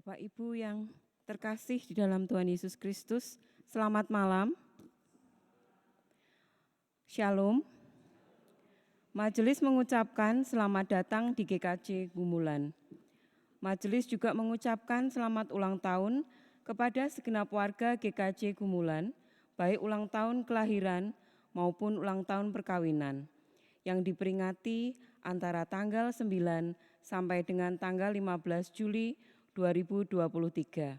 Bapak Ibu yang terkasih di dalam Tuhan Yesus Kristus, selamat malam. Shalom. Majelis mengucapkan selamat datang di GKJ Gumulan. Majelis juga mengucapkan selamat ulang tahun kepada segenap warga GKJ Gumulan, baik ulang tahun kelahiran maupun ulang tahun perkawinan, yang diperingati antara tanggal 9 sampai dengan tanggal 15 Juli 2023.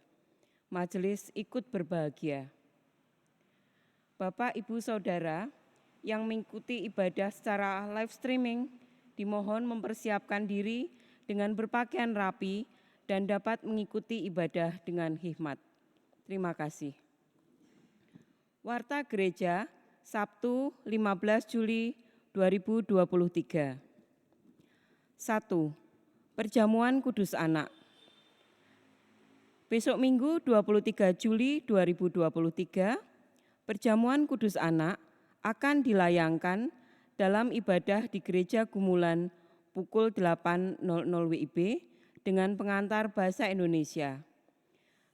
Majelis ikut berbahagia. Bapak, Ibu, Saudara yang mengikuti ibadah secara live streaming, dimohon mempersiapkan diri dengan berpakaian rapi dan dapat mengikuti ibadah dengan hikmat. Terima kasih. Warta Gereja, Sabtu 15 Juli 2023. 1. Perjamuan Kudus Anak. Besok Minggu 23 Juli 2023, Perjamuan Kudus Anak akan dilayangkan dalam ibadah di Gereja Gumulan pukul 8.00 WIB dengan pengantar bahasa Indonesia.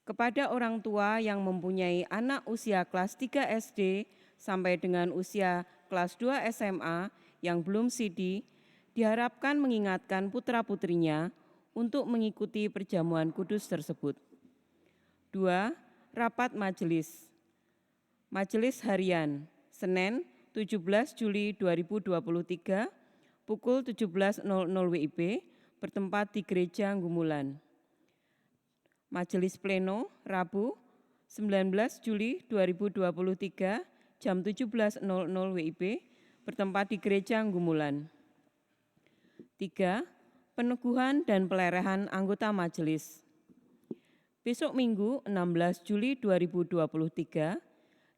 Kepada orang tua yang mempunyai anak usia kelas 3 SD sampai dengan usia kelas 2 SMA yang belum sidi, diharapkan mengingatkan putra-putrinya untuk mengikuti perjamuan kudus tersebut. 2. Rapat Majelis. Majelis Harian, Senin 17 Juli 2023, pukul 17.00 WIB, bertempat di Gereja Gumulan. Majelis Pleno, Rabu 19 Juli 2023, jam 17.00 WIB, bertempat di Gereja Gumulan. 3. Peneguhan dan pelerahan anggota majelis. Besok Minggu 16 Juli 2023,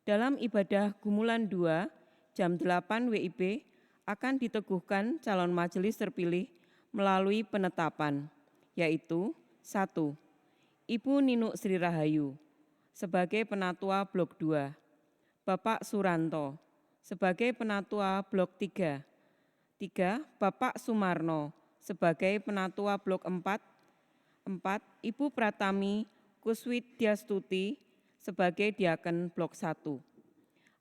dalam ibadah Gumulan 2 jam 8 WIB akan diteguhkan calon majelis terpilih melalui penetapan, yaitu 1. Ibu Ninuk Sri Rahayu sebagai Penatua Blok 2, Bapak Suranto sebagai Penatua Blok 3, 3. Bapak Sumarno sebagai Penatua Blok 4, 4. Ibu Pratami Kuswidyastuti sebagai Diaken Blok 1.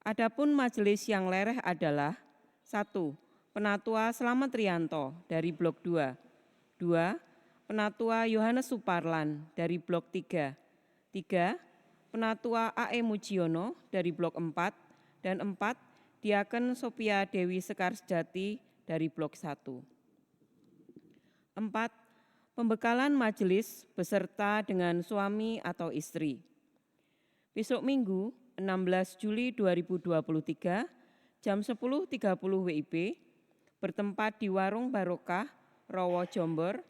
Adapun majelis yang lereh adalah 1. Penatua Slamet Rianto dari Blok 2, 2. Penatua Yohanes Suparlan dari Blok 3, 3. Penatua A.E. Mujiono dari Blok 4, dan 4. Diaken Sophia Dewi Sekar Sejati dari Blok 1. 4. Pembekalan majelis beserta dengan suami atau istri. Besok Minggu 16 Juli 2023 jam 10.30 WIB bertempat di Warung Barokah, Rowo Jombor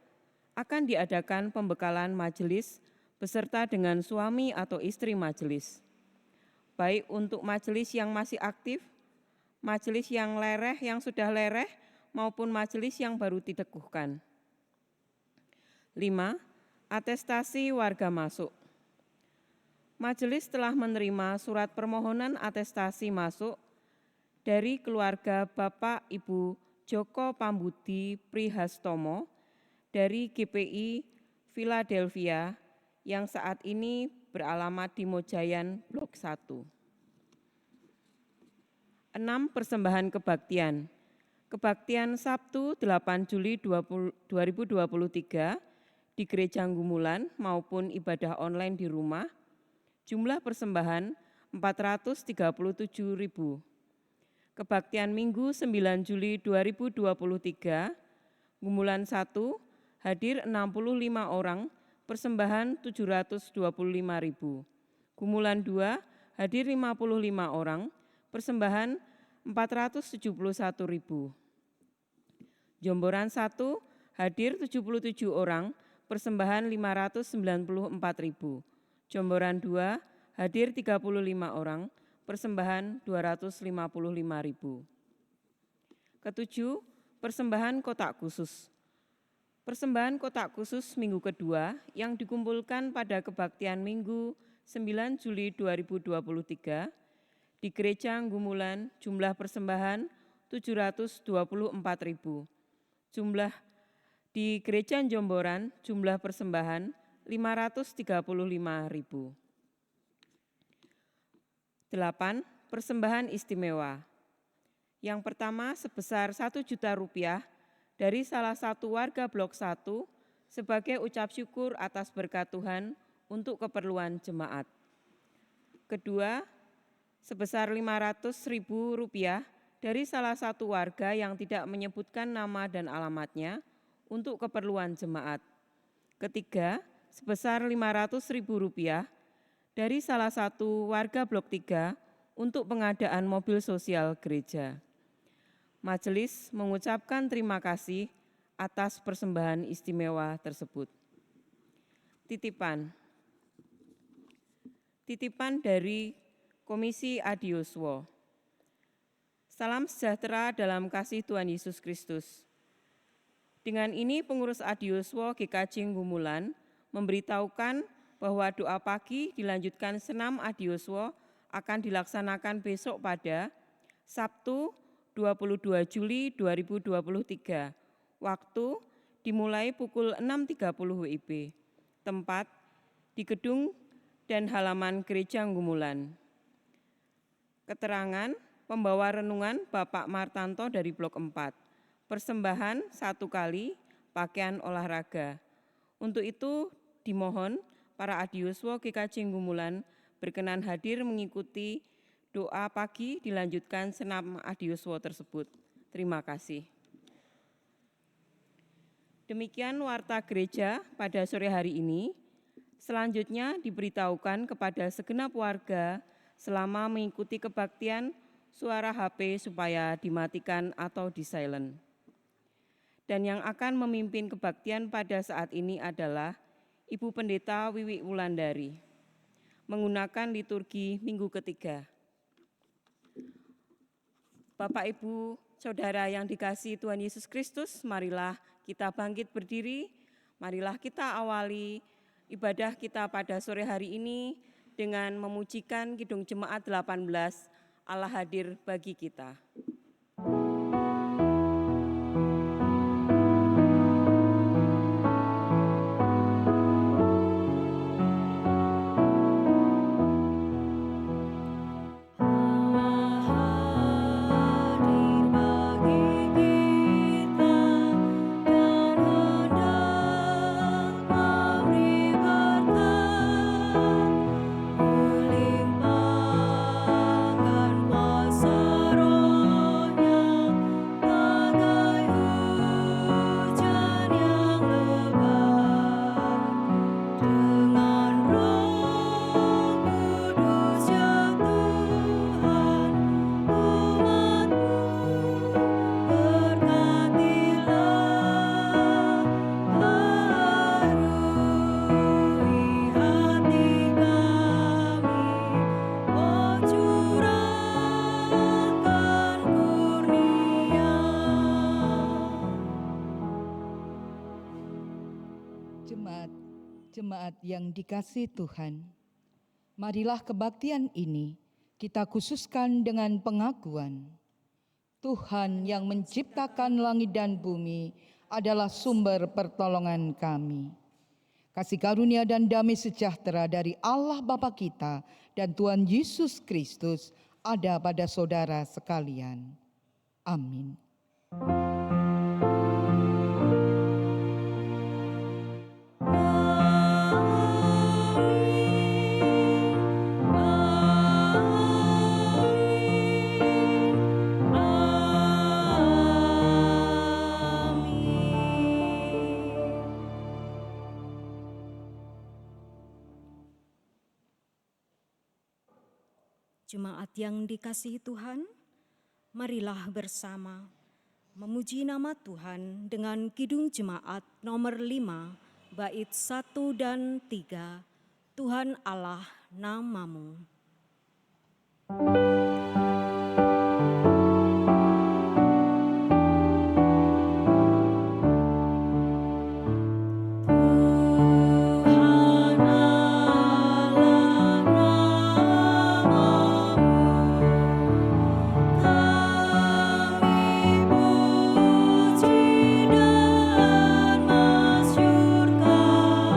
akan diadakan pembekalan majelis beserta dengan suami atau istri majelis. Baik untuk majelis yang masih aktif, majelis yang lereh yang sudah lereh maupun majelis yang baru diteguhkan. 5. Atestasi warga masuk. Majelis telah menerima surat permohonan atestasi masuk dari keluarga Bapak Ibu Joko Pambudi Prihastomo dari GPI Philadelphia yang saat ini beralamat di Mojayan Blok 1. 6. Persembahan kebaktian. Kebaktian Sabtu 8 Juli 2023 di Gereja Gumulan maupun ibadah online di rumah, jumlah persembahan 437.000. Kebaktian Minggu 9 Juli 2023, Gumulan 1, hadir 65 orang, persembahan 725.000. Gumulan 2, hadir 55 orang, persembahan 471.000. Jomboran 1, hadir 77 orang, persembahan 594.000. Jomboran 2, hadir 35 orang, persembahan 255.000. Ketujuh, persembahan kotak khusus. Persembahan kotak khusus minggu kedua yang dikumpulkan pada kebaktian Minggu 9 Juli 2023 di Gereja Gumulan, jumlah persembahan 724.000. Jumlah di Gereja Jomboran jumlah persembahan 535.000. 8. Persembahan istimewa. Yang pertama sebesar Rp1.000.000 dari salah satu warga Blok 1 sebagai ucap syukur atas berkat Tuhan untuk keperluan jemaat. Kedua, sebesar Rp500.000 dari salah satu warga yang tidak menyebutkan nama dan alamatnya untuk keperluan jemaat. Ketiga, sebesar Rp500.000 dari salah satu warga Blok 3 untuk pengadaan mobil sosial gereja. Majelis mengucapkan terima kasih atas persembahan istimewa tersebut. Titipan dari Komisi Adi Yuswo. Salam sejahtera dalam kasih Tuhan Yesus Kristus. Dengan ini pengurus Adi Yuswo GKJ Gumulan memberitahukan bahwa doa pagi dilanjutkan senam Adi Yuswo akan dilaksanakan besok pada Sabtu 22 Juli 2023. Waktu dimulai pukul 6.30 WIB. Tempat di gedung dan halaman Gereja Gumulan. Keterangan pembawa renungan Bapak Martanto dari Blok 4. Persembahan 1 kali pakaian olahraga. Untuk itu dimohon para Adi Yuswo GKJ Gumulan berkenan hadir mengikuti doa pagi dilanjutkan senam Adi Yuswo tersebut. Terima kasih. Demikian warta gereja pada sore hari ini. Selanjutnya diberitahukan kepada segenap warga selama mengikuti kebaktian suara HP supaya dimatikan atau di-silent. Dan yang akan memimpin kebaktian pada saat ini adalah Ibu Pendeta Wiwi Wulandari, menggunakan liturgi minggu ketiga. Bapak, Ibu, Saudara yang dikasihi Tuhan Yesus Kristus, marilah kita bangkit berdiri, marilah kita awali ibadah kita pada sore hari ini dengan memujikan Kidung Jemaat 18, Allah hadir bagi kita. Jemaat yang dikasihi Tuhan, marilah kebaktian ini kita khususkan dengan pengakuan Tuhan yang menciptakan langit dan bumi adalah sumber pertolongan kami. Kasih karunia dan damai sejahtera dari Allah Bapa kita dan Tuhan Yesus Kristus ada pada saudara sekalian. Amin. Jemaat yang dikasihi Tuhan, marilah bersama memuji nama Tuhan dengan Kidung Jemaat nomor 5, bait 1 dan 3, Tuhan Allah namamu. Puji dan masyurkan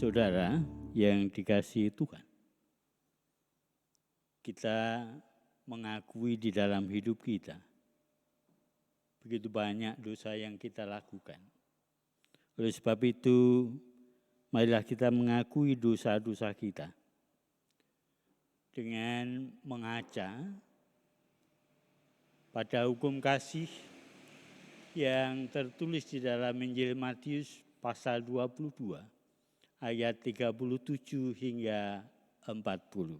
Saudara yang dikasihi Tuhan, kita mengakui di dalam hidup kita begitu banyak dosa yang kita lakukan. Oleh sebab itu, marilah kita mengakui dosa-dosa kita dengan mengaca pada hukum kasih yang tertulis di dalam Injil Matius pasal 22 ayat 37 hingga 40.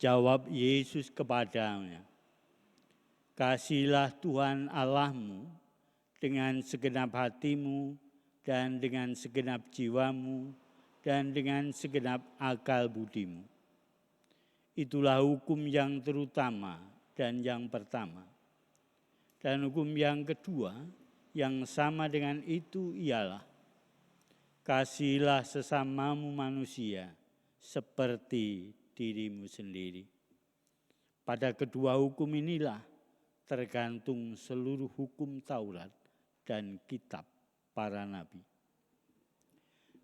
Jawab Yesus kepadanya, "Kasihilah Tuhan Allahmu dengan segenap hatimu dan dengan segenap jiwamu dan dengan segenap akal budimu. Itulah hukum yang terutama dan yang pertama. Dan hukum yang kedua yang sama dengan itu ialah, kasihilah sesamamu manusia seperti dirimu sendiri. Pada kedua hukum inilah tergantung seluruh hukum Taurat dan kitab para nabi."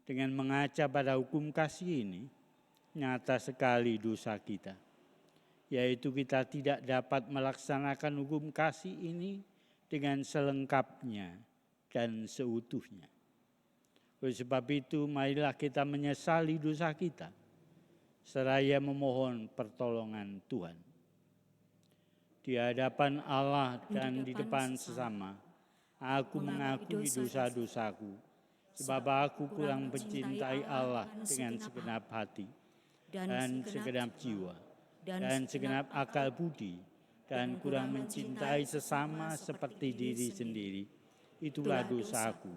Dengan mengaca pada hukum kasih ini, nyata sekali dosa kita, yaitu kita tidak dapat melaksanakan hukum kasih ini dengan selengkapnya dan seutuhnya. Oleh sebab itu, marilah kita menyesali dosa kita, seraya memohon pertolongan Tuhan. Di hadapan Allah dan di depan sesama, aku mengakui dosa-dosaku, sebab aku kurang mencintai Allah dengan segenap hati dan segenap jiwa dan segenap akal budi, dan kurang mencintai sesama seperti diri sendiri. Itulah dosaku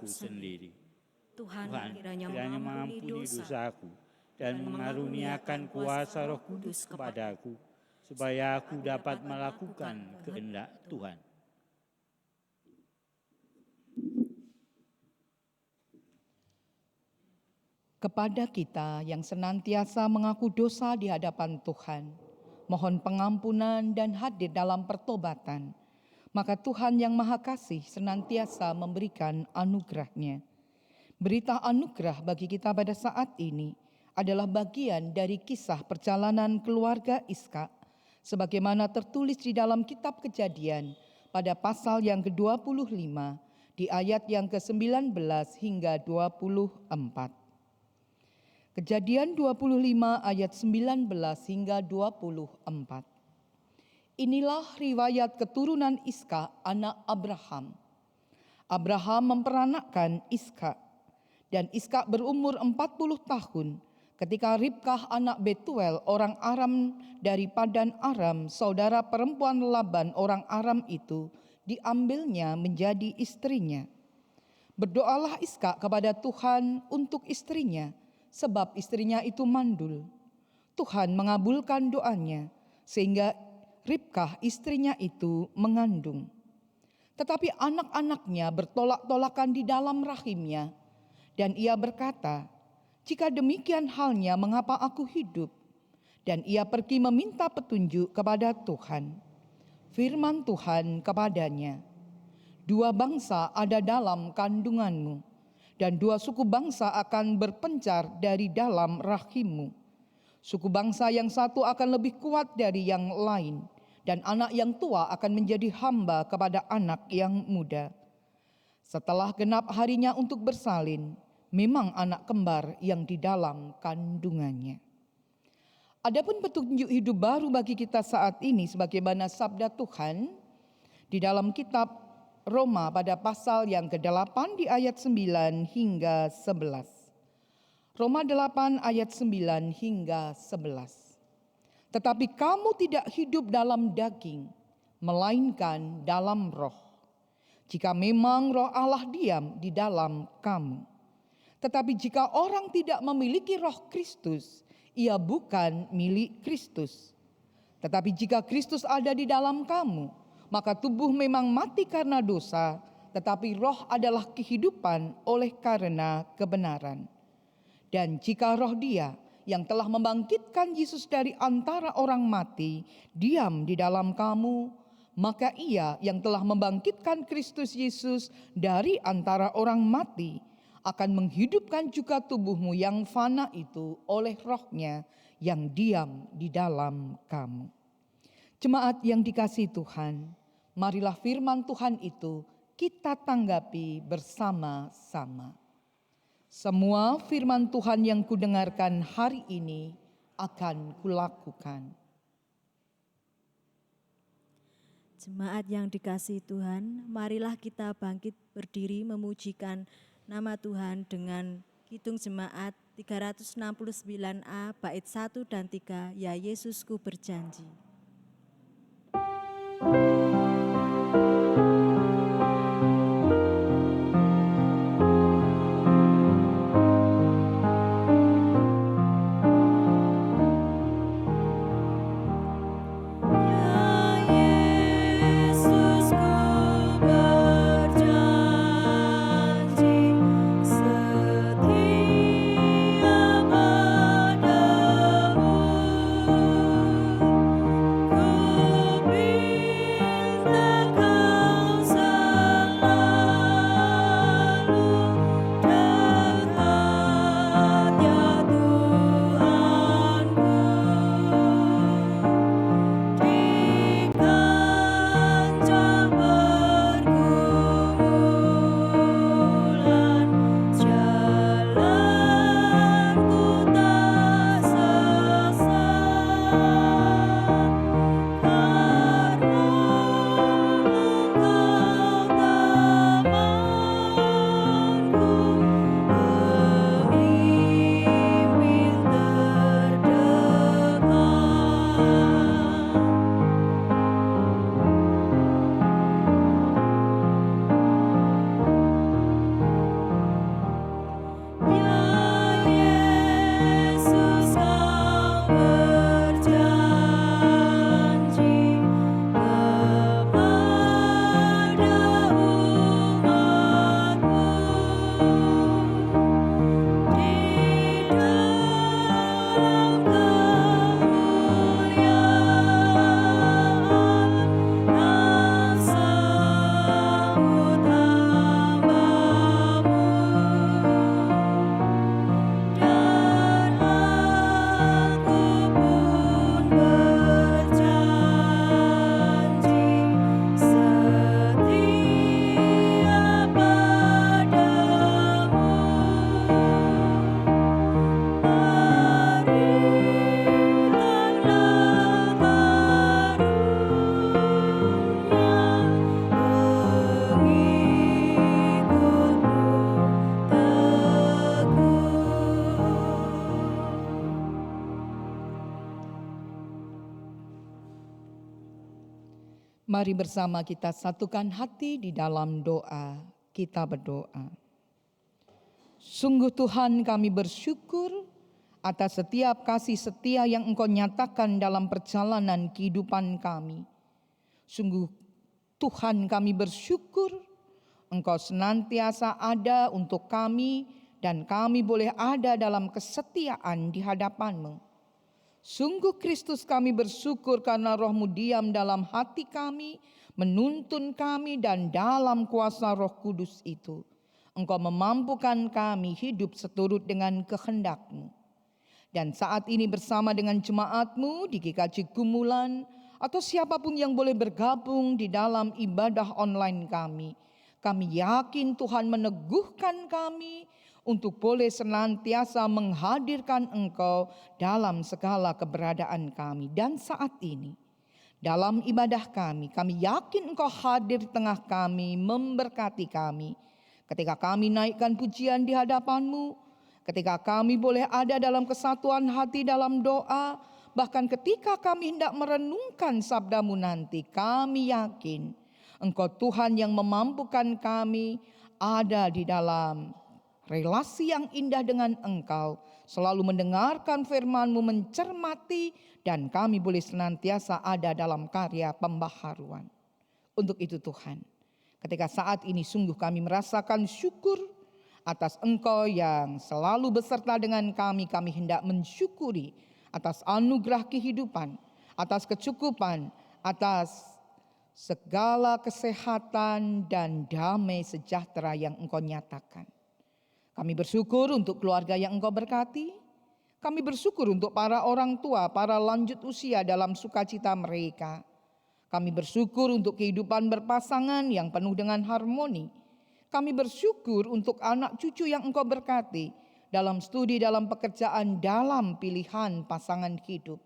sendiri. Tuhan kiranya mengampuni dosaku dan mengaruniakan kuasa Roh Kudus kepadaku, supaya aku dapat melakukan kehendak Tuhan. Kepada kita yang senantiasa mengaku dosa di hadapan Tuhan, mohon pengampunan dan hadir dalam pertobatan, maka Tuhan yang Maha Kasih senantiasa memberikan anugerah-Nya. Berita anugerah bagi kita pada saat ini adalah bagian dari kisah perjalanan keluarga Ishak, sebagaimana tertulis di dalam kitab Kejadian pada pasal yang ke-25 di ayat yang ke-19 hingga 24. Kejadian 25 ayat 19 hingga 24. Inilah riwayat keturunan Ishak anak Abraham. Abraham memperanakkan Ishak, dan Ishak berumur 40 tahun ketika Ribkah anak Betuel orang Aram dari Padan Aram, saudara perempuan Laban orang Aram itu, diambilnya menjadi istrinya. Berdoalah Ishak kepada Tuhan untuk istrinya, sebab istrinya itu mandul. Tuhan mengabulkan doanya, sehingga Ribkah istrinya itu mengandung. Tetapi anak-anaknya bertolak-tolakan di dalam rahimnya, dan ia berkata, "Jika demikian halnya, mengapa aku hidup?" Dan ia pergi meminta petunjuk kepada Tuhan. Firman Tuhan kepadanya, "Dua bangsa ada dalam kandunganmu, dan dua suku bangsa akan berpencar dari dalam rahimmu. Suku bangsa yang satu akan lebih kuat dari yang lain, dan anak yang tua akan menjadi hamba kepada anak yang muda." Setelah genap harinya untuk bersalin, memang anak kembar yang di dalam kandungannya. Adapun petunjuk hidup baru bagi kita saat ini sebagaimana sabda Tuhan di dalam kitab Roma pada pasal yang ke-8 di ayat 9 hingga 11. Roma 8 ayat 9 hingga 11. Tetapi kamu tidak hidup dalam daging, melainkan dalam roh. Jika memang roh Allah diam di dalam kamu. Tetapi jika orang tidak memiliki roh Kristus, ia bukan milik Kristus. Tetapi jika Kristus ada di dalam kamu, maka tubuh memang mati karena dosa, tetapi roh adalah kehidupan oleh karena kebenaran. Dan jika roh Dia yang telah membangkitkan Yesus dari antara orang mati diam di dalam kamu, maka Ia yang telah membangkitkan Kristus Yesus dari antara orang mati akan menghidupkan juga tubuhmu yang fana itu oleh Roh-Nya yang diam di dalam kamu. Jemaat yang dikasihi Tuhan, marilah firman Tuhan itu kita tanggapi bersama-sama. Semua firman Tuhan yang kudengarkan hari ini akan kulakukan. Jemaat yang dikasihi Tuhan, marilah kita bangkit berdiri memujikan nama Tuhan dengan Kidung Jemaat 369A bait 1 dan 3, Ya Yesusku berjanji. Mari bersama kita satukan hati di dalam doa. Kita berdoa. Sungguh Tuhan, kami bersyukur atas setiap kasih setia yang Engkau nyatakan dalam perjalanan kehidupan kami. Sungguh Tuhan, kami bersyukur Engkau senantiasa ada untuk kami dan kami boleh ada dalam kesetiaan di hadapan-Mu. Sungguh Kristus, kami bersyukur karena Roh-Mu diam dalam hati kami, menuntun kami, dan dalam kuasa Roh Kudus itu Engkau memampukan kami hidup seturut dengan kehendak-Mu. Dan saat ini bersama dengan jemaat-Mu di GKJ Gumulan atau siapapun yang boleh bergabung di dalam ibadah online kami yakin Tuhan meneguhkan kami untuk boleh senantiasa menghadirkan Engkau dalam segala keberadaan kami. Dan saat ini, dalam ibadah kami yakin Engkau hadir di tengah kami, memberkati kami. Ketika kami naikkan pujian di hadapan-Mu, ketika kami boleh ada dalam kesatuan hati dalam doa, bahkan ketika kami hendak merenungkan sabda-Mu nanti, kami yakin Engkau Tuhan yang memampukan kami ada di dalam relasi yang indah dengan Engkau, selalu mendengarkan firman-Mu, mencermati, dan kami boleh senantiasa ada dalam karya pembaharuan. Untuk itu Tuhan, ketika saat ini sungguh kami merasakan syukur atas Engkau yang selalu beserta dengan kami hendak mensyukuri atas anugerah kehidupan, atas kecukupan, atas segala kesehatan dan damai sejahtera yang Engkau nyatakan. Kami bersyukur untuk keluarga yang Engkau berkati. Kami bersyukur untuk para orang tua, para lanjut usia dalam sukacita mereka. Kami bersyukur untuk kehidupan berpasangan yang penuh dengan harmoni. Kami bersyukur untuk anak cucu yang Engkau berkati dalam studi, dalam pekerjaan, dalam pilihan pasangan hidup.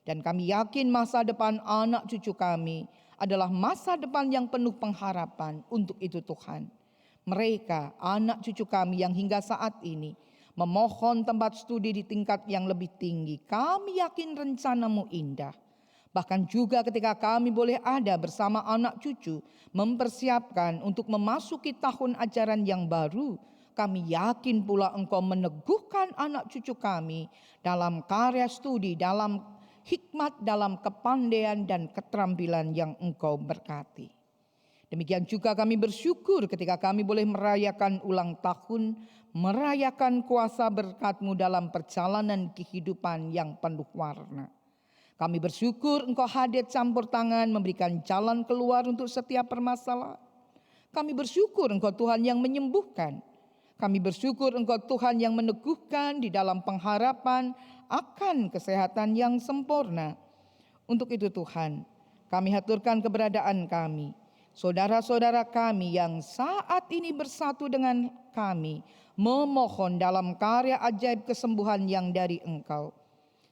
Dan kami yakin masa depan anak cucu kami adalah masa depan yang penuh pengharapan. Untuk itu Tuhan, mereka, anak cucu kami yang hingga saat ini memohon tempat studi di tingkat yang lebih tinggi, kami yakin rencana-Mu indah. Bahkan juga ketika kami boleh ada bersama anak cucu mempersiapkan untuk memasuki tahun ajaran yang baru, kami yakin pula Engkau meneguhkan anak cucu kami dalam karya studi, dalam hikmat, dalam kepandaian dan keterampilan yang Engkau berkati. Demikian juga kami bersyukur ketika kami boleh merayakan ulang tahun, merayakan kuasa berkat-Mu dalam perjalanan kehidupan yang penuh warna. Kami bersyukur Engkau hadir campur tangan memberikan jalan keluar untuk setiap permasalahan. Kami bersyukur Engkau Tuhan yang menyembuhkan. Kami bersyukur Engkau Tuhan yang meneguhkan di dalam pengharapan akan kesehatan yang sempurna. Untuk itu Tuhan, kami haturkan keberadaan kami, saudara-saudara kami yang saat ini bersatu dengan kami, memohon dalam karya ajaib kesembuhan yang dari Engkau.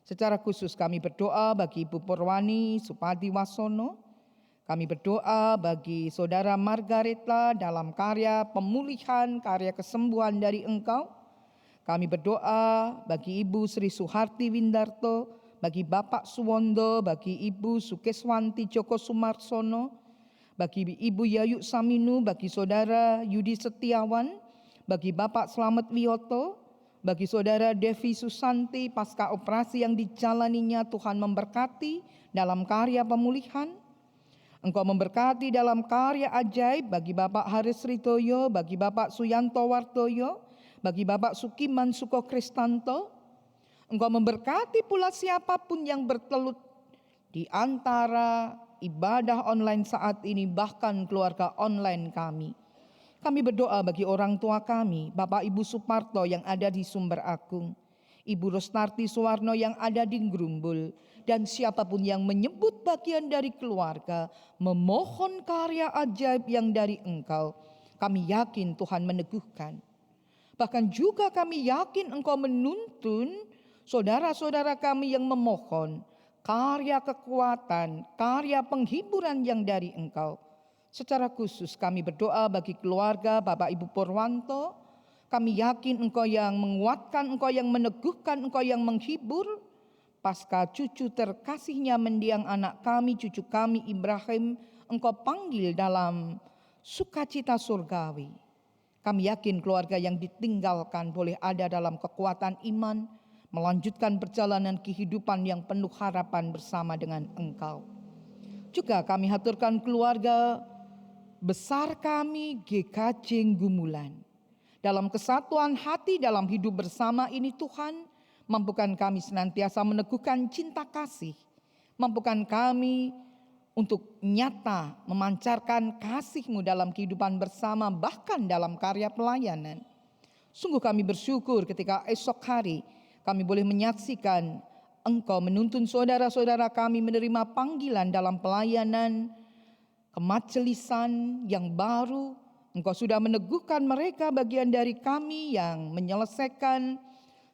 Secara khusus kami berdoa bagi Ibu Purwani Supadi Wasono. Kami berdoa bagi Saudara Margareta dalam karya pemulihan, karya kesembuhan dari Engkau. Kami berdoa bagi Ibu Sri Suharti Windarto, bagi Bapak Suwondo, bagi Ibu Sukeswanti Joko Sumarsono, bagi Ibu Yayu Saminu, bagi Saudara Yudi Setiawan, bagi Bapak Slamet Wiyoto, bagi Saudara Devi Susanti pasca operasi yang dijalaninya. Tuhan memberkati dalam karya pemulihan. Engkau memberkati dalam karya ajaib bagi Bapak Haris Ritoyo, bagi Bapak Suyanto Wartoyo, bagi Bapak Sukiman Suko Kristanto. Engkau memberkati pula siapapun yang bertelut di antara ibadah online saat ini, bahkan keluarga online kami. Kami berdoa bagi orang tua kami, Bapak Ibu Suparto yang ada di Sumber Agung, Ibu Rosnarti Suwarno yang ada di Grumbul, dan siapapun yang menyebut bagian dari keluarga, memohon karya ajaib yang dari Engkau. Kami yakin Tuhan meneguhkan. Bahkan juga kami yakin Engkau menuntun saudara-saudara kami yang memohon karya kekuatan, karya penghiburan yang dari Engkau. Secara khusus kami berdoa bagi keluarga Bapak Ibu Purwanto. Kami yakin Engkau yang menguatkan, Engkau yang meneguhkan, Engkau yang menghibur. Pasca cucu terkasihnya mendiang anak kami, cucu kami Ibrahim, Engkau panggil dalam sukacita surgawi. Kami yakin keluarga yang ditinggalkan boleh ada dalam kekuatan iman, melanjutkan perjalanan kehidupan yang penuh harapan bersama dengan Engkau. Juga kami haturkan keluarga besar kami GKJ Gumulan. Dalam kesatuan hati dalam hidup bersama ini Tuhan, mampukan kami senantiasa meneguhkan cinta kasih. Mampukan kami untuk nyata memancarkan kasih-Mu dalam kehidupan bersama, bahkan dalam karya pelayanan. Sungguh kami bersyukur ketika esok hari kami boleh menyaksikan Engkau menuntun saudara-saudara kami menerima panggilan dalam pelayanan kemajelisan yang baru. Engkau sudah meneguhkan mereka bagian dari kami yang menyelesaikan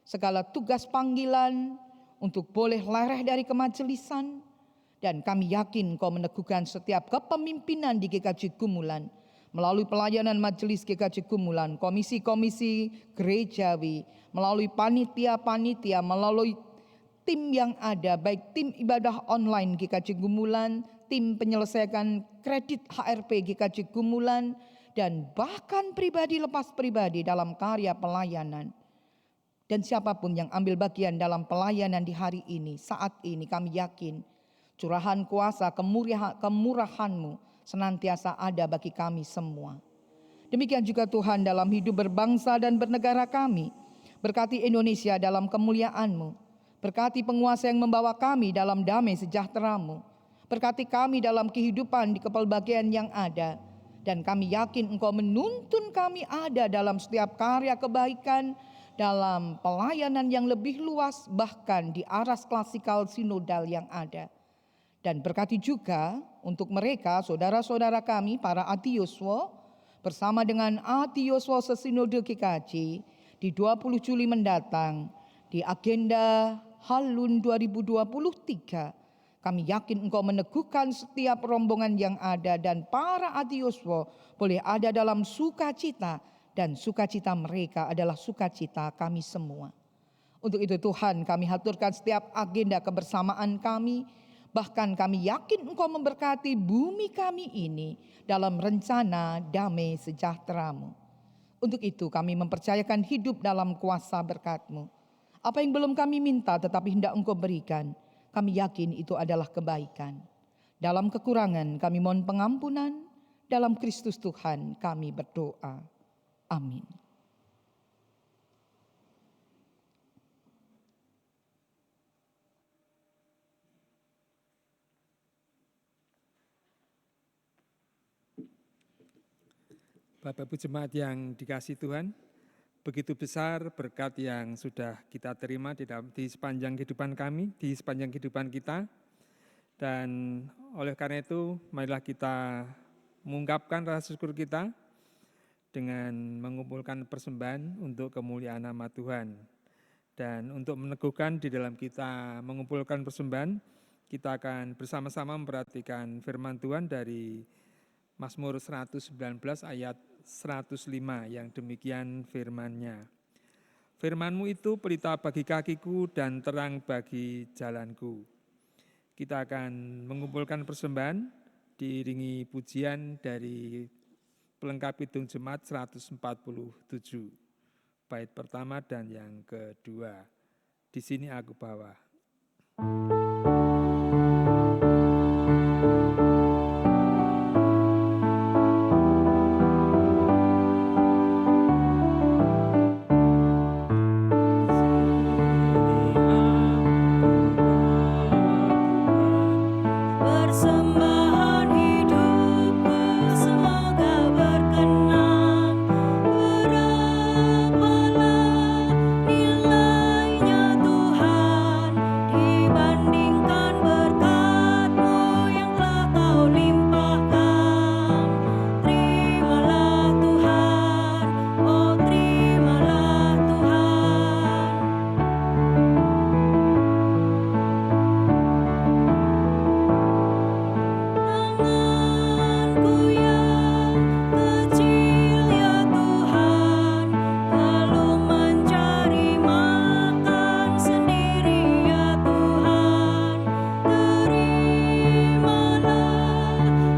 segala tugas panggilan untuk boleh lereh dari kemajelisan. Dan kami yakin Engkau meneguhkan setiap kepemimpinan di GKJ Gumulan melalui pelayanan majelis GKJ Gumulan, komisi-komisi gerejawi, melalui panitia-panitia, melalui tim yang ada, baik tim ibadah online GKJ Gumulan, tim penyelesaian kredit HRP GKJ Gumulan, dan bahkan pribadi lepas pribadi dalam karya pelayanan. Dan siapapun yang ambil bagian dalam pelayanan di hari ini, saat ini kami yakin curahan kuasa kemurahan-Mu senantiasa ada bagi kami semua. Demikian juga Tuhan dalam hidup berbangsa dan bernegara kami. Berkati Indonesia dalam kemuliaan-Mu. Berkati penguasa yang membawa kami dalam damai sejahtera-Mu. Berkati kami dalam kehidupan di kepelbagaian yang ada. Dan kami yakin Engkau menuntun kami ada dalam setiap karya kebaikan, dalam pelayanan yang lebih luas, bahkan di aras klasikal sinodal yang ada. Dan berkati juga untuk mereka, saudara-saudara kami, para Ati-Yuswa, bersama dengan Ati-Yuswa Sesinode GKJ, di 20 Juli mendatang, di agenda Halun 2023, kami yakin Engkau meneguhkan setiap rombongan yang ada dan para Ati-Yuswa boleh ada dalam sukacita, dan sukacita mereka adalah sukacita kami semua. Untuk itu Tuhan, kami haturkan setiap agenda kebersamaan kami, bahkan kami yakin Engkau memberkati bumi kami ini dalam rencana damai sejahtera-Mu. Untuk itu kami mempercayakan hidup dalam kuasa berkat-Mu. Apa yang belum kami minta tetapi hendak Engkau berikan, kami yakin itu adalah kebaikan. Dalam kekurangan kami mohon pengampunan, dalam Kristus Tuhan kami berdoa. Amin. Bapak Ibu Jemaat yang dikasihi Tuhan, begitu besar berkat yang sudah kita terima di sepanjang kehidupan kami, di sepanjang kehidupan kita. Dan oleh karena itu, marilah kita mengungkapkan rasa syukur kita dengan mengumpulkan persembahan untuk kemuliaan nama Tuhan. Dan untuk meneguhkan di dalam kita mengumpulkan persembahan, kita akan bersama-sama memperhatikan firman Tuhan dari Mazmur 119 ayat 105 yang demikian firman-Nya. Firman-Mu itu pelita bagi kakiku dan terang bagi jalanku. Kita akan mengumpulkan persembahan diiringi pujian dari pelengkap Kidung Jemaat 147, bait pertama dan yang kedua. Di sini aku bawa. Persembahan hidupku semoga berkenan. Berapalah nilainya Tuhan dibandingkan berkat-Mu yang telah Kau limpahkan. Terimalah Tuhan, oh terimalah Tuhan. Tanganku yang kecil ya Tuhan, belum mencari makan sendiri ya Tuhan. Terimalah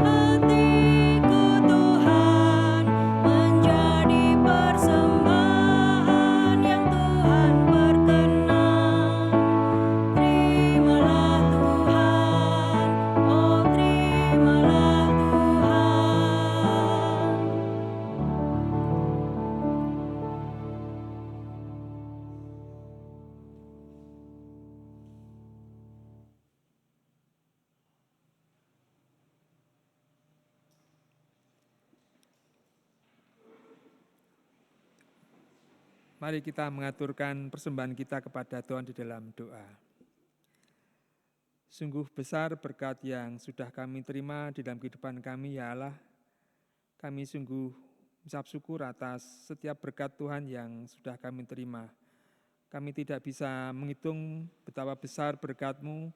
hatiku Tuhan, menjadi persembahan yang Tuhan berkenan. Terimalah Tuhan, oh terimalah Tuhan. Mari kita mengaturkan persembahan kita kepada Tuhan di dalam doa. Sungguh besar berkat yang sudah kami terima di dalam kehidupan kami, ya Allah. Kami sungguh mengucap syukur atas setiap berkat Tuhan yang sudah kami terima. Kami tidak bisa menghitung betapa besar berkat-Mu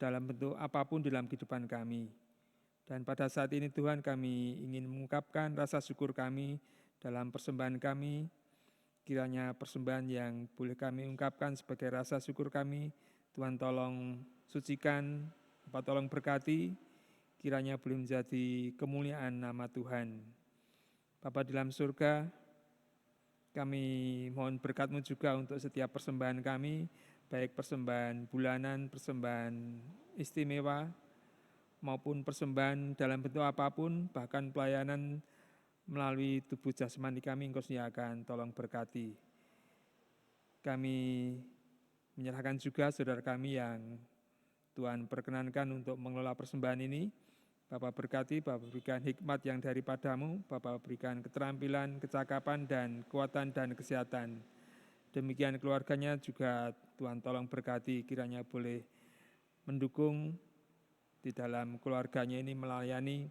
dalam bentuk apapun dalam kehidupan kami. Dan pada saat ini Tuhan, kami ingin mengungkapkan rasa syukur kami dalam persembahan kami. Kiranya persembahan yang boleh kami ungkapkan sebagai rasa syukur kami, Tuhan tolong sucikan, Bapak tolong berkati, kiranya boleh menjadi kemuliaan nama Tuhan. Bapa di dalam surga, kami mohon berkat-Mu juga untuk setiap persembahan kami, baik persembahan bulanan, persembahan istimewa, maupun persembahan dalam bentuk apapun, bahkan pelayanan melalui tubuh jasmani kami, Engkau sediakan, tolong berkati. Kami menyerahkan juga saudara kami yang Tuhan perkenankan untuk mengelola persembahan ini. Bapak berkati, Bapak berikan hikmat yang daripadamu, Bapak berikan keterampilan, kecakapan, dan kekuatan dan kesehatan. Demikian keluarganya juga Tuhan tolong berkati, kiranya boleh mendukung di dalam keluarganya ini melayani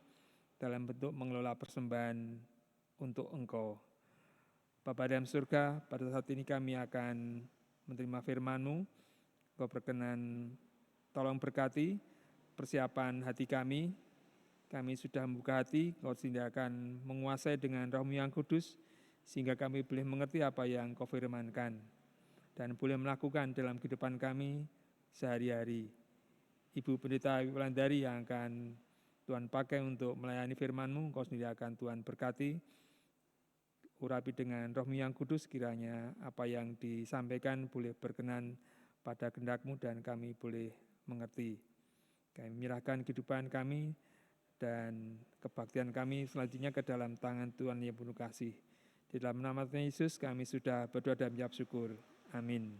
dalam bentuk mengelola persembahan untuk Engkau. Bapa dalam surga, pada saat ini kami akan menerima firman-Mu. Engkau berkenan tolong berkati persiapan hati kami. Kami sudah membuka hati, Engkau akan menguasai dengan Roh-Mu yang kudus, sehingga kami boleh mengerti apa yang Engkau firmankan, dan boleh melakukan dalam kehidupan kami sehari-hari. Ibu Pendeta Wulandari yang akan Tuhan pakai untuk melayani firman-Mu, Engkau sendiri akan Tuhan berkati, urapi dengan Roh-Mu yang kudus, kiranya apa yang disampaikan boleh berkenan pada kehendak-Mu dan kami boleh mengerti. Kami menyerahkan kehidupan kami dan kebaktian kami selanjutnya ke dalam tangan Tuhan yang penuh kasih. Di dalam nama Tuhan Yesus kami sudah berdoa dan mengucap syukur. Amin.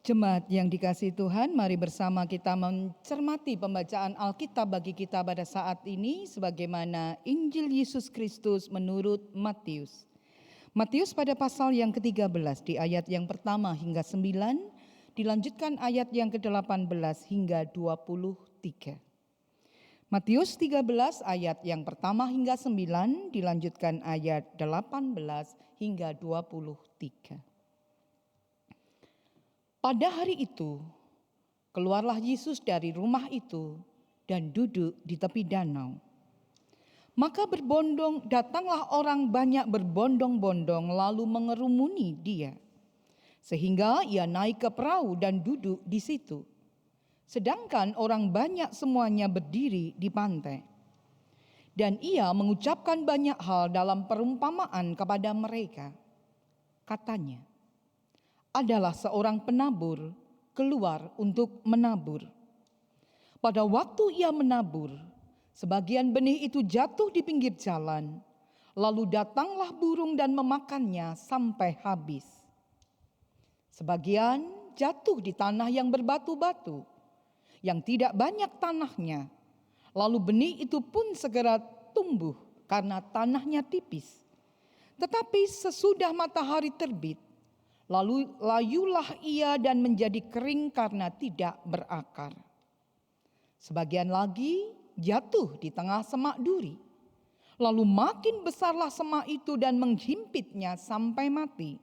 Jemaat yang dikasihi Tuhan, mari bersama kita mencermati pembacaan Alkitab bagi kita pada saat ini sebagaimana Injil Yesus Kristus menurut Matius. Matius pada pasal yang ke-13 di ayat yang pertama hingga 9, dilanjutkan ayat yang ke-18 hingga 23. Matius 13 ayat yang pertama hingga 9, dilanjutkan ayat 18 hingga 23. Pada hari itu, keluarlah Yesus dari rumah itu dan duduk di tepi danau. Maka datanglah orang banyak berbondong-bondong lalu mengerumuni dia. Sehingga ia naik ke perahu dan duduk di situ. Sedangkan orang banyak semuanya berdiri di pantai. Dan ia mengucapkan banyak hal dalam perumpamaan kepada mereka. Katanya, adalah seorang penabur keluar untuk menabur. Pada waktu ia menabur, sebagian benih itu jatuh di pinggir jalan, lalu datanglah burung dan memakannya sampai habis. Sebagian jatuh di tanah yang berbatu-batu, yang tidak banyak tanahnya, lalu benih itu pun segera tumbuh karena tanahnya tipis. Tetapi sesudah matahari terbit, lalu layulah ia dan menjadi kering karena tidak berakar. Sebagian lagi jatuh di tengah semak duri. Lalu makin besarlah semak itu dan menghimpitnya sampai mati.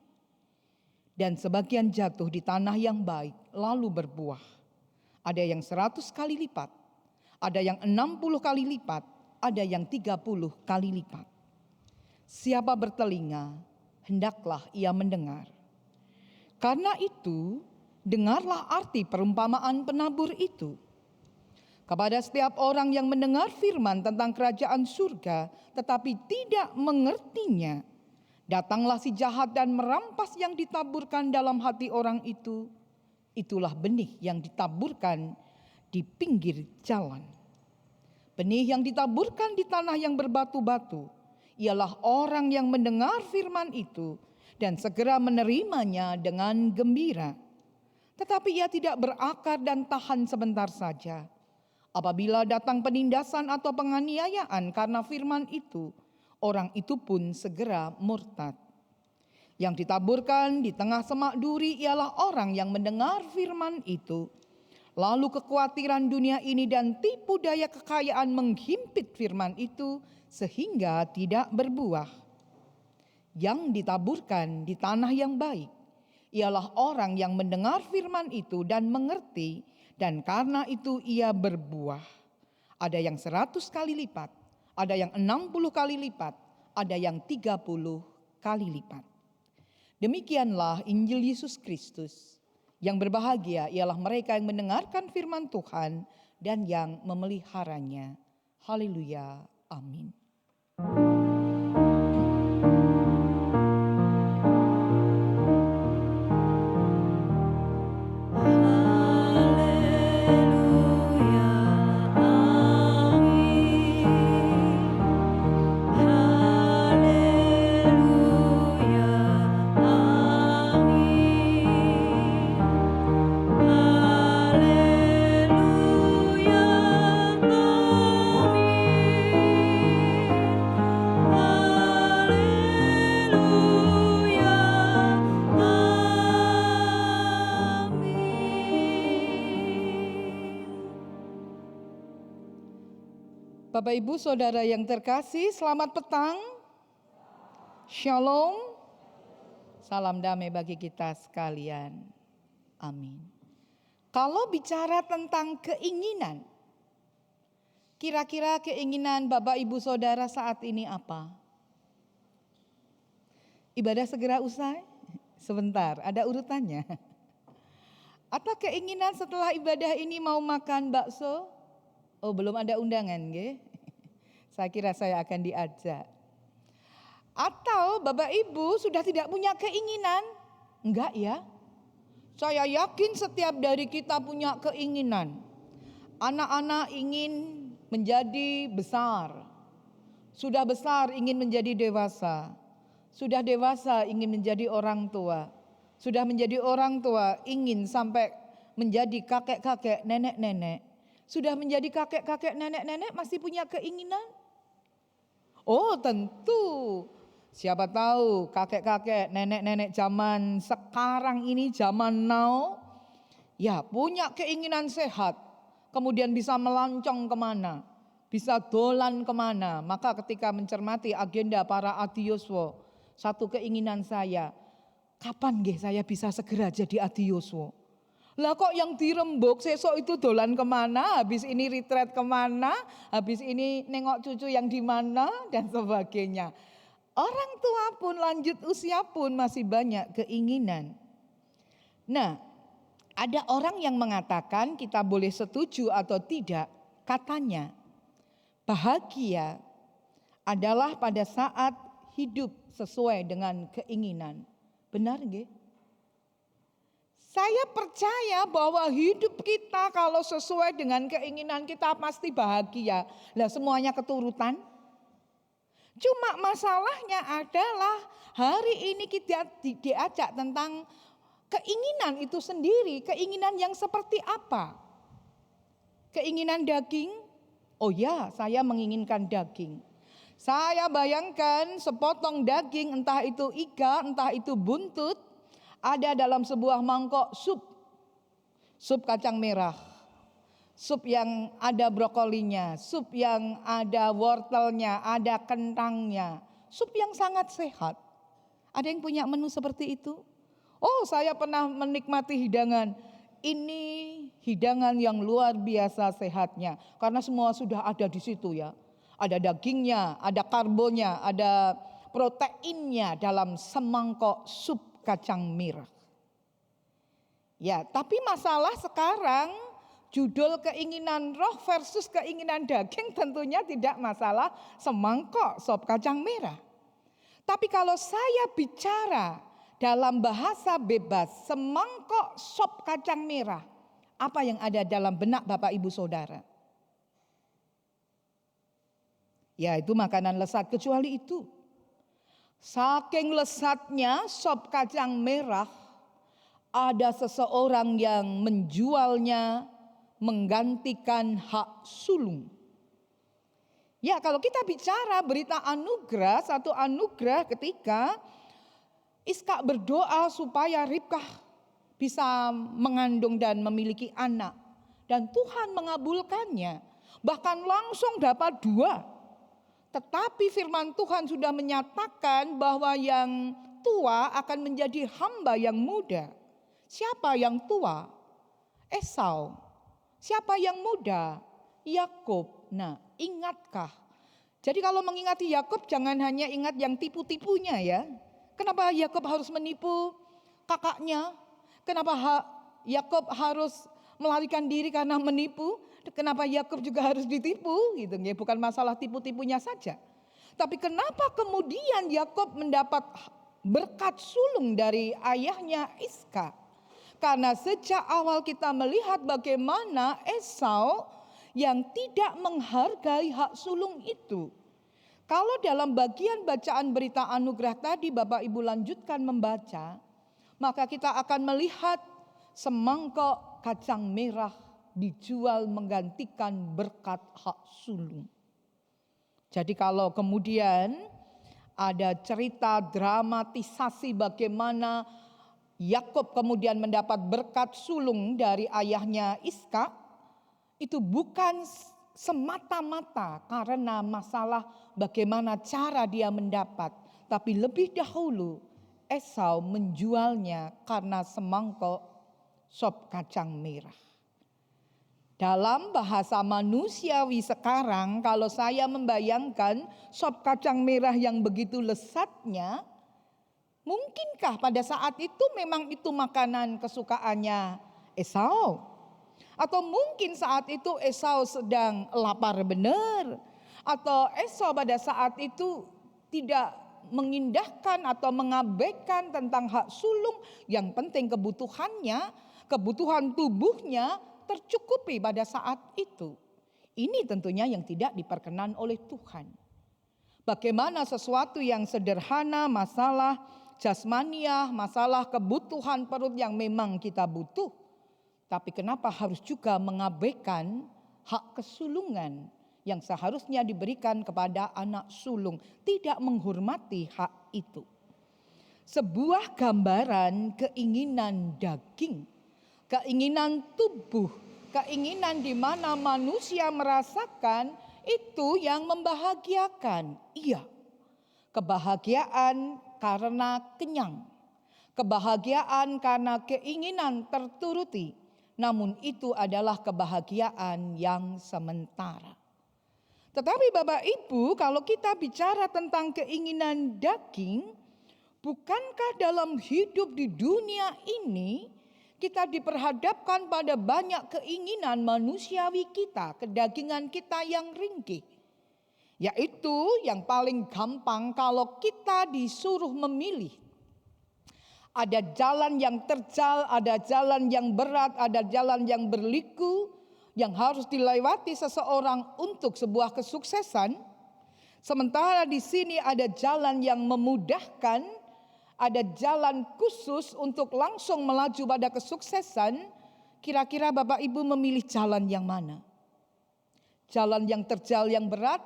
Dan sebagian jatuh di tanah yang baik lalu berbuah. Ada yang 100 kali lipat, ada yang 60 kali lipat, ada yang 30 kali lipat. Siapa bertelinga, hendaklah ia mendengar. Karena itu, dengarlah arti perumpamaan penabur itu. Kepada setiap orang yang mendengar firman tentang kerajaan surga, tetapi tidak mengertinya, datanglah si jahat dan merampas yang ditaburkan dalam hati orang itu. Itulah benih yang ditaburkan di pinggir jalan. Benih yang ditaburkan di tanah yang berbatu-batu, ialah orang yang mendengar firman itu, dan segera menerimanya dengan gembira. Tetapi ia tidak berakar dan tahan sebentar saja. Apabila datang penindasan atau penganiayaan karena firman itu, orang itu pun segera murtad. Yang ditaburkan di tengah semak duri ialah orang yang mendengar firman itu, lalu kekhawatiran dunia ini dan tipu daya kekayaan menghimpit firman itu sehingga tidak berbuah. Yang ditaburkan di tanah yang baik ialah orang yang mendengar firman itu dan mengerti, dan karena itu ia berbuah. Ada yang 100 kali lipat, ada yang 60 kali lipat, ada yang 30 kali lipat. Demikianlah Injil Yesus Kristus. Yang berbahagia ialah mereka yang mendengarkan firman Tuhan dan yang memeliharanya. Haleluya. Amin. Haleluya, amin. Bapak Ibu Saudara yang terkasih, selamat petang. Shalom. Salam damai bagi kita sekalian. Amin. Kalau bicara tentang keinginan, kira-kira keinginan Bapak Ibu Saudara saat ini apa? Ibadah segera usai? Sebentar, ada urutannya. Atau keinginan setelah ibadah ini mau makan bakso? Oh, belum ada undangan, nggih? Saya kira saya akan diajak. Atau Bapak Ibu sudah tidak punya keinginan? Enggak ya? Saya yakin setiap dari kita punya keinginan. Anak-anak ingin menjadi besar. Sudah besar ingin menjadi dewasa. Sudah dewasa ingin menjadi orang tua. Sudah menjadi orang tua ingin sampai menjadi kakek-kakek, nenek-nenek. Sudah menjadi kakek-kakek, nenek-nenek masih punya keinginan? Oh tentu. Siapa tahu kakek-kakek, nenek-nenek zaman sekarang ini, zaman now, ya punya keinginan sehat. Kemudian bisa melancong kemana, bisa dolan kemana. Maka ketika mencermati agenda para adiyoswo, satu keinginan saya, kapan nggih saya bisa segera jadi adiyoswo? Lah kok yang dirembuk sesok itu dolan kemana, habis ini retreat kemana, habis ini nengok cucu yang di mana dan sebagainya. Orang tua pun lanjut usia pun masih banyak keinginan. Nah, ada orang yang mengatakan kita boleh setuju atau tidak, katanya bahagia adalah pada saat hidup sesuai dengan keinginan. Benar nggih? Saya percaya bahwa hidup kita kalau sesuai dengan keinginan kita pasti bahagia. Lah semuanya keturutan. Cuma masalahnya adalah hari ini kita diajak tentang keinginan itu sendiri. Keinginan yang seperti apa? Keinginan daging? Oh ya, saya menginginkan daging. Saya bayangkan sepotong daging, entah itu iga, entah itu buntut, ada dalam sebuah mangkok sup kacang merah, sup yang ada brokolinya, sup yang ada wortelnya, ada kentangnya, sup yang sangat sehat. Ada yang punya menu seperti itu? Oh, saya pernah menikmati hidangan. Ini hidangan yang luar biasa sehatnya, karena semua sudah ada di situ ya. Ada dagingnya, ada karbonnya, ada proteinnya dalam semangkok sup kacang merah. Ya, tapi masalah sekarang judul keinginan roh versus keinginan daging tentunya tidak masalah semangkok sop kacang merah. Tapi kalau saya bicara dalam bahasa bebas semangkok sop kacang merah, apa yang ada dalam benak Bapak Ibu Saudara? Ya, itu makanan lezat, kecuali itu. Saking lezatnya sop kacang merah, ada seseorang yang menjualnya menggantikan hak sulung. Ya, kalau kita bicara berita anugerah, satu anugerah ketika Iskak berdoa supaya Ribkah bisa mengandung dan memiliki anak. Dan Tuhan mengabulkannya, bahkan langsung dapat 2. Tetapi firman Tuhan sudah menyatakan bahwa yang tua akan menjadi hamba yang muda. Siapa yang tua? Esau. Siapa yang muda? Yakub. Nah, ingatkah? Jadi kalau mengingati Yakub jangan hanya ingat yang tipu-tipunya ya. Kenapa Yakub harus menipu kakaknya? Kenapa Yakub harus melarikan diri karena menipu? Kenapa Yakub juga harus ditipu gitu ya, bukan masalah tipu-tipunya saja. Tapi kenapa kemudian Yakub mendapat berkat sulung dari ayahnya Iska? Karena sejak awal kita melihat bagaimana Esau yang tidak menghargai hak sulung itu. Kalau dalam bagian bacaan berita anugerah tadi Bapak Ibu lanjutkan membaca, maka kita akan melihat semangkok kacang merah dijual menggantikan berkat hak sulung. Jadi kalau kemudian ada cerita dramatisasi bagaimana Yakub kemudian mendapat berkat sulung dari ayahnya Iska, itu bukan semata-mata karena masalah bagaimana cara dia mendapat, tapi lebih dahulu Esau menjualnya karena semangkok sop kacang merah. Dalam bahasa manusiawi sekarang, kalau saya membayangkan sop kacang merah yang begitu lezatnya, mungkinkah pada saat itu memang itu makanan kesukaannya Esau? Atau mungkin saat itu Esau sedang lapar benar? Atau Esau pada saat itu tidak mengindahkan atau mengabaikan tentang hak sulung, yang penting kebutuhannya, kebutuhan tubuhnya tercukupi pada saat itu. Ini tentunya yang tidak diperkenan oleh Tuhan. Bagaimana sesuatu yang sederhana, masalah jasmaniah, masalah kebutuhan perut yang memang kita butuh, tapi kenapa harus juga mengabaikan hak kesulungan yang seharusnya diberikan kepada anak sulung, tidak menghormati hak itu. Sebuah gambaran keinginan daging, keinginan tubuh, keinginan di mana manusia merasakan itu yang membahagiakan. Iya, kebahagiaan karena kenyang, kebahagiaan karena keinginan terturuti, namun itu adalah kebahagiaan yang sementara. Tetapi Bapak Ibu, kalau kita bicara tentang keinginan daging, bukankah dalam hidup di dunia ini kita diperhadapkan pada banyak keinginan manusiawi kita, kedagingan kita yang ringkih. Yaitu yang paling gampang kalau kita disuruh memilih. Ada jalan yang terjal, ada jalan yang berat, ada jalan yang berliku yang harus dilewati seseorang untuk sebuah kesuksesan. Sementara di sini ada jalan yang memudahkan, ada jalan khusus untuk langsung melaju pada kesuksesan. Kira-kira Bapak Ibu memilih jalan yang mana? Jalan yang terjal yang berat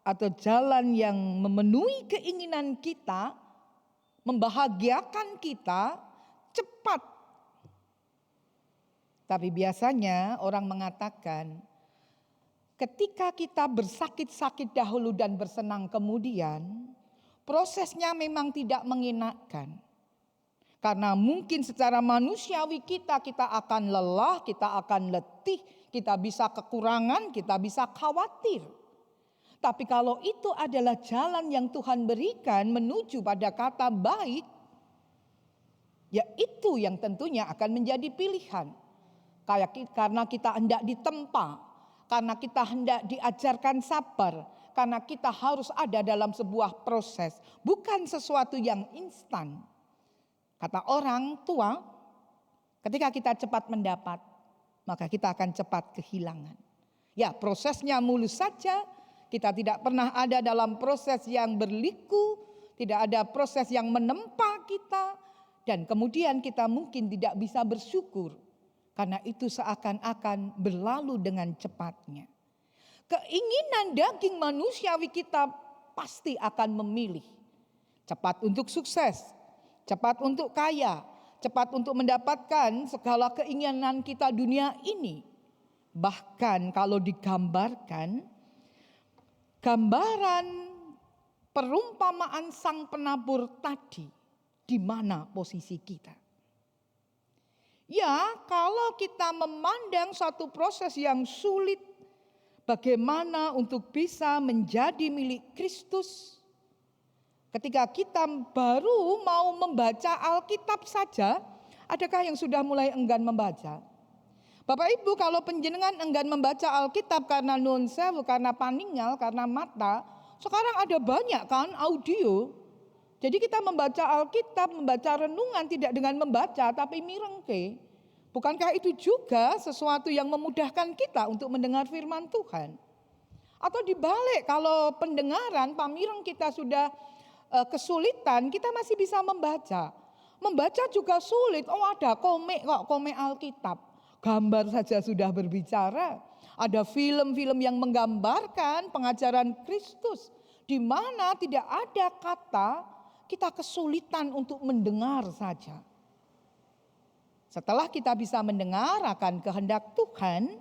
atau jalan yang memenuhi keinginan kita, membahagiakan kita cepat? Tapi biasanya orang mengatakan ketika kita bersakit-sakit dahulu dan bersenang kemudian, prosesnya memang tidak mengenakan. Karena mungkin secara manusiawi kita akan lelah, kita akan letih, kita bisa kekurangan, kita bisa khawatir. Tapi kalau itu adalah jalan yang Tuhan berikan menuju pada kata baik, ya itu yang tentunya akan menjadi pilihan. Karena kita hendak ditempa, karena kita hendak diajarkan sabar, karena kita harus ada dalam sebuah proses, bukan sesuatu yang instan. Kata orang tua, ketika kita cepat mendapat, maka kita akan cepat kehilangan. Ya, prosesnya mulus saja, kita tidak pernah ada dalam proses yang berliku, tidak ada proses yang menempa kita, dan kemudian kita mungkin tidak bisa bersyukur. Karena itu seakan-akan berlalu dengan cepatnya. Keinginan daging manusiawi kita pasti akan memilih. Cepat untuk sukses, cepat untuk kaya, cepat untuk mendapatkan segala keinginan kita dunia ini. Bahkan kalau digambarkan, gambaran perumpamaan sang penabur tadi, di mana posisi kita? Ya, kalau kita memandang suatu proses yang sulit, bagaimana untuk bisa menjadi milik Kristus. Ketika kita baru mau membaca Alkitab saja, adakah yang sudah mulai enggan membaca? Bapak Ibu, kalau penjenengan enggan membaca Alkitab karena nuwun sewu, karena paningal, karena mata, sekarang ada banyak kan audio. Jadi kita membaca Alkitab, membaca renungan tidak dengan membaca tapi mirengke. Bukankah itu juga sesuatu yang memudahkan kita untuk mendengar firman Tuhan? Atau dibalik, kalau pendengaran pamireng kita sudah kesulitan, kita masih bisa membaca. Membaca juga sulit, oh ada komik kok, komik Alkitab. Gambar saja sudah berbicara. Ada film-film yang menggambarkan pengajaran Kristus, di mana tidak ada kata, kita kesulitan untuk mendengar saja. Setelah kita bisa mendengar akan kehendak Tuhan,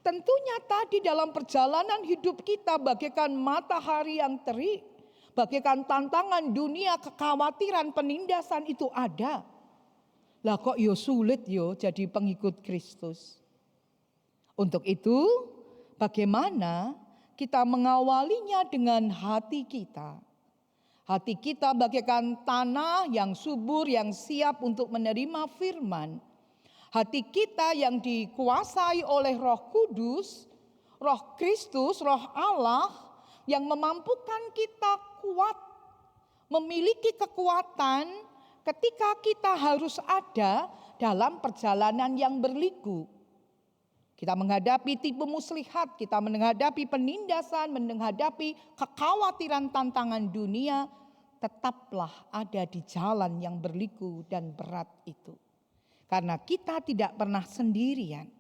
Tentunya tadi dalam perjalanan hidup kita bagaikan matahari yang terik, bagaikan tantangan dunia, kekhawatiran, penindasan itu ada. Lah kok yo sulit yo jadi pengikut Kristus. Untuk itu bagaimana kita mengawalinya dengan hati kita. Hati kita bagaikan tanah yang subur, yang siap untuk menerima firman. Hati kita yang dikuasai oleh Roh Kudus, Roh Kristus, Roh Allah yang memampukan kita kuat, memiliki kekuatan ketika kita harus ada dalam perjalanan yang berliku. Kita menghadapi tipu muslihat, kita menghadapi penindasan, menghadapi kekhawatiran tantangan dunia, tetaplah ada di jalan yang berliku dan berat itu. Karena kita tidak pernah sendirian.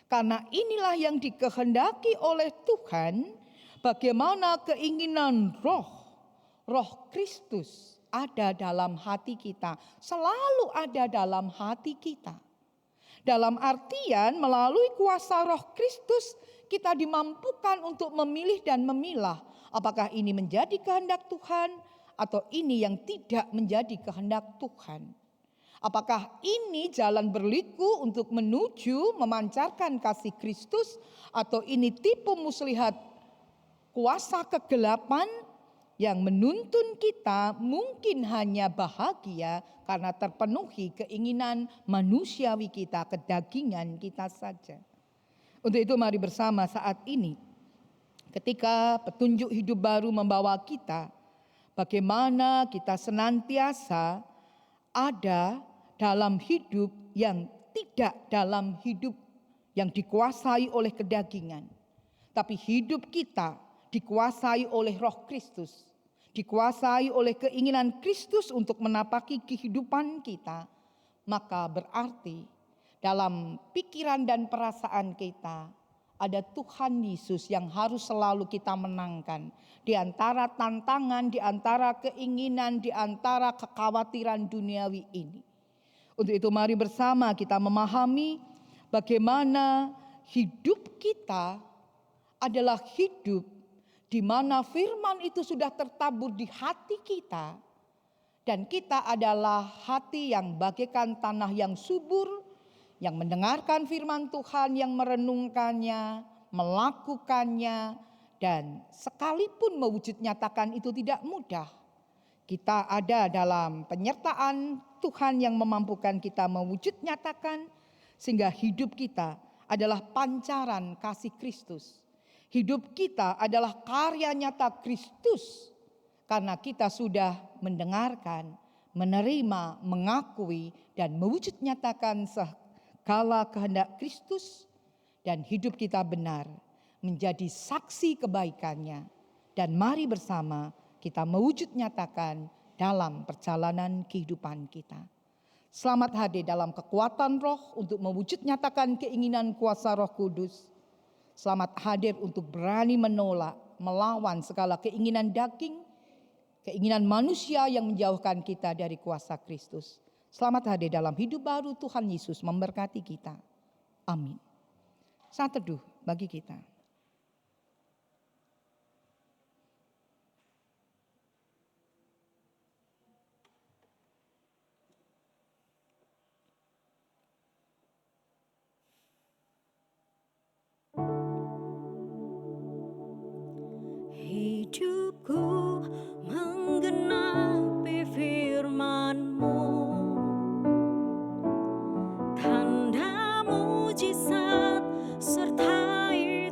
Karena inilah yang dikehendaki oleh Tuhan, bagaimana keinginan Roh Kristus ada dalam hati kita, selalu ada dalam hati kita. Dalam artian melalui kuasa Roh Kristus kita dimampukan untuk memilih dan memilah apakah ini menjadi kehendak Tuhan atau ini yang tidak menjadi kehendak Tuhan. Apakah ini jalan berliku untuk menuju memancarkan kasih Kristus atau ini tipu muslihat kuasa kegelapan yang menuntun kita mungkin hanya bahagia karena terpenuhi keinginan manusiawi kita, kedagingan kita saja. Untuk itu mari bersama saat ini ketika petunjuk hidup baru membawa kita, bagaimana kita senantiasa ada dalam hidup yang tidak dalam hidup yang dikuasai oleh kedagingan. Tapi hidup kita dikuasai oleh Roh Kristus. Dikuasai oleh keinginan Kristus untuk menapaki kehidupan kita. Maka berarti dalam pikiran dan perasaan kita ada Tuhan Yesus yang harus selalu kita menangkan. Di antara tantangan, di antara keinginan, di antara kekhawatiran duniawi ini. Untuk itu mari bersama kita memahami bagaimana hidup kita adalah hidup di mana firman itu sudah tertabur di hati kita. Dan kita adalah hati yang bagaikan tanah yang subur, yang mendengarkan firman Tuhan, yang merenungkannya, melakukannya, dan sekalipun mewujud nyatakan itu tidak mudah. Kita ada dalam penyertaan Tuhan yang memampukan kita mewujud nyatakan, sehingga hidup kita adalah pancaran kasih Kristus. Hidup kita adalah karya nyata Kristus, karena kita sudah mendengarkan, menerima, mengakui, dan mewujud nyatakan segala kehendak Kristus, dan hidup kita benar menjadi saksi kebaikannya. Dan mari bersama kita mewujud nyatakan dalam perjalanan kehidupan kita. Selamat hadir dalam kekuatan roh untuk mewujud nyatakan keinginan kuasa Roh Kudus. Selamat hadir untuk berani menolak, melawan segala keinginan daging, keinginan manusia yang menjauhkan kita dari kuasa Kristus. Selamat hadir dalam hidup baru Tuhan Yesus memberkati kita. Amin. Saat teduh bagi kita. Hidupku menggenapi firman-Mu, tanda mujizat sertai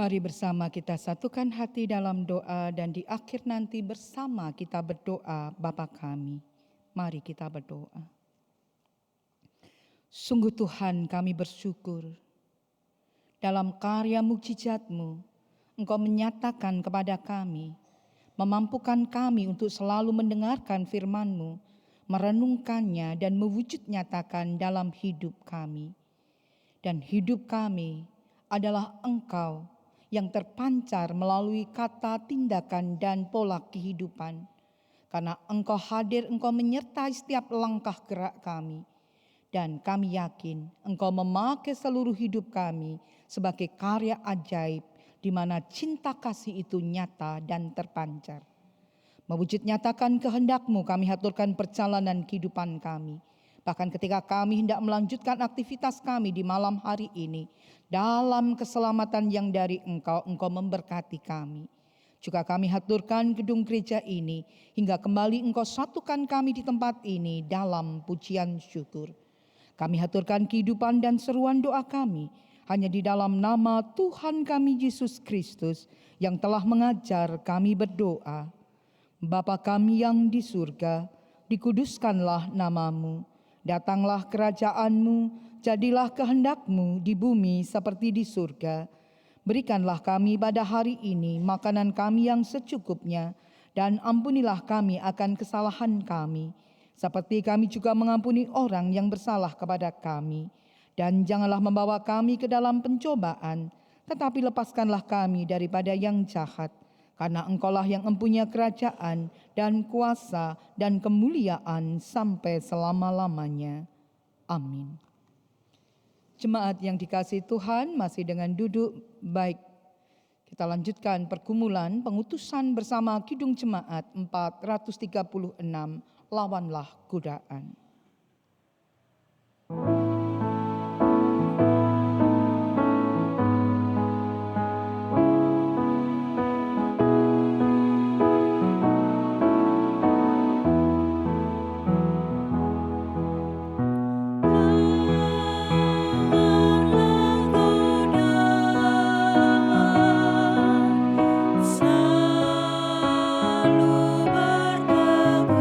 Mari bersama kita satukan hati dalam doa dan di akhir nanti bersama kita berdoa Bapa kami. Mari kita berdoa. Sungguh Tuhan kami bersyukur. Dalam karya mukjizat-Mu, Engkau menyatakan kepada kami, memampukan kami untuk selalu mendengarkan firman-Mu, merenungkannya dan mewujud nyatakan dalam hidup kami. Dan hidup kami adalah Engkau yang terpancar melalui kata, tindakan, dan pola kehidupan. Karena Engkau hadir, Engkau menyertai setiap langkah gerak kami. Dan kami yakin Engkau memakai seluruh hidup kami sebagai karya ajaib di mana cinta kasih itu nyata dan terpancar. Mewujud nyatakan kehendak-Mu, kami haturkan perjalanan kehidupan kami. Bahkan ketika kami hendak melanjutkan aktivitas kami di malam hari ini, dalam keselamatan yang dari Engkau, Engkau memberkati kami. Juga kami haturkan gedung gereja ini, hingga kembali Engkau satukan kami di tempat ini dalam pujian syukur. Kami haturkan kehidupan dan seruan doa kami, hanya di dalam nama Tuhan kami Yesus Kristus, yang telah mengajar kami berdoa. Bapa kami yang di surga, dikuduskanlah nama-Mu. Datanglah kerajaan-Mu, jadilah kehendak-Mu di bumi seperti di surga. Berikanlah kami pada hari ini makanan kami yang secukupnya, dan ampunilah kami akan kesalahan kami, seperti kami juga mengampuni orang yang bersalah kepada kami. Dan janganlah membawa kami ke dalam pencobaan, tetapi lepaskanlah kami daripada yang jahat. Karena Engkaulah yang mempunyai kerajaan dan kuasa dan kemuliaan sampai selama-lamanya. Amin. Jemaat yang dikasihi Tuhan, masih dengan duduk baik. Kita lanjutkan pergumulan pengutusan bersama Kidung Jemaat 436, Lawanlah Godaan. Selalu berteguh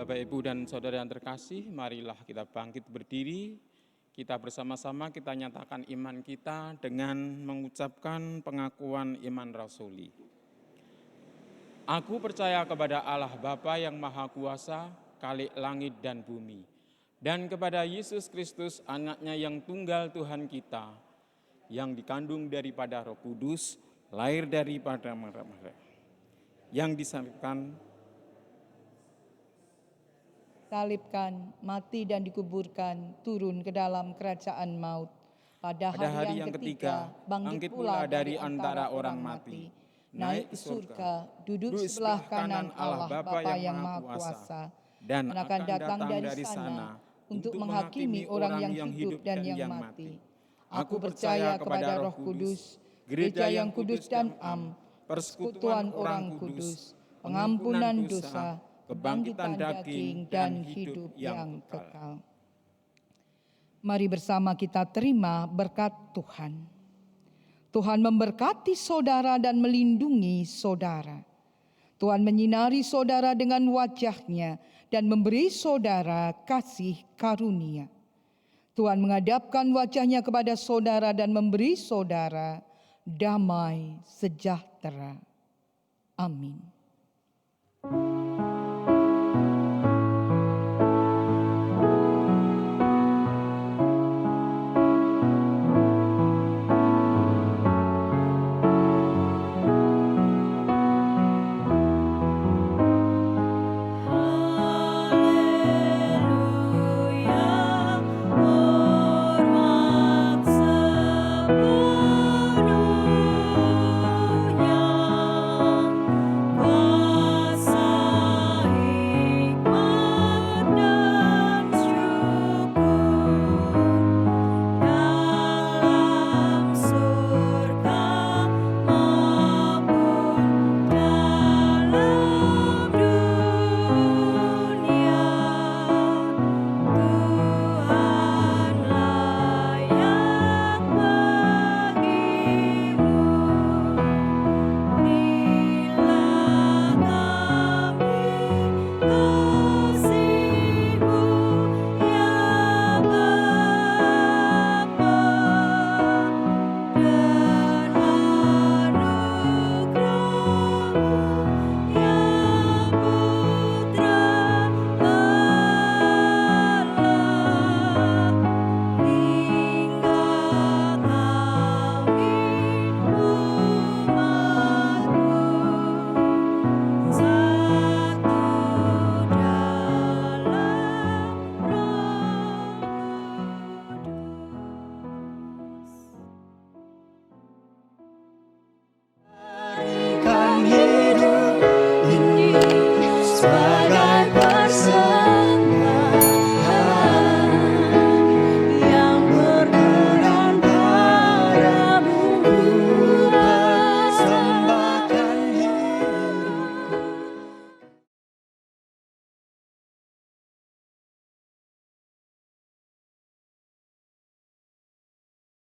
Bapak, Ibu, dan Saudara yang terkasih, marilah kita bangkit berdiri. Kita bersama-sama kita nyatakan iman kita dengan mengucapkan pengakuan iman rasuli. Aku percaya kepada Allah Bapa yang Maha Kuasa, Khalik langit dan bumi, dan kepada Yesus Kristus, anaknya yang tunggal Tuhan kita, yang dikandung daripada Roh Kudus, lahir daripada Maria, yang disalibkan, mati dan dikuburkan, turun ke dalam kerajaan maut. Pada hari yang ketiga, bangkit pula dari antara orang mati, naik ke surga, duduk sebelah kanan Allah Bapa yang Maha Kuasa, dan akan datang dari sana untuk menghakimi orang yang hidup dan yang mati. Aku percaya kepada Roh Kudus, gereja yang kudus dan am, persekutuan orang kudus, pengampunan dosa, kebangkitan daging, dan hidup yang kekal. Mari bersama kita terima berkat Tuhan. Tuhan memberkati saudara dan melindungi saudara. Tuhan menyinari saudara dengan wajah-Nya dan memberi saudara kasih karunia. Tuhan menghadapkan wajah-Nya kepada saudara dan memberi saudara damai sejahtera. Amin.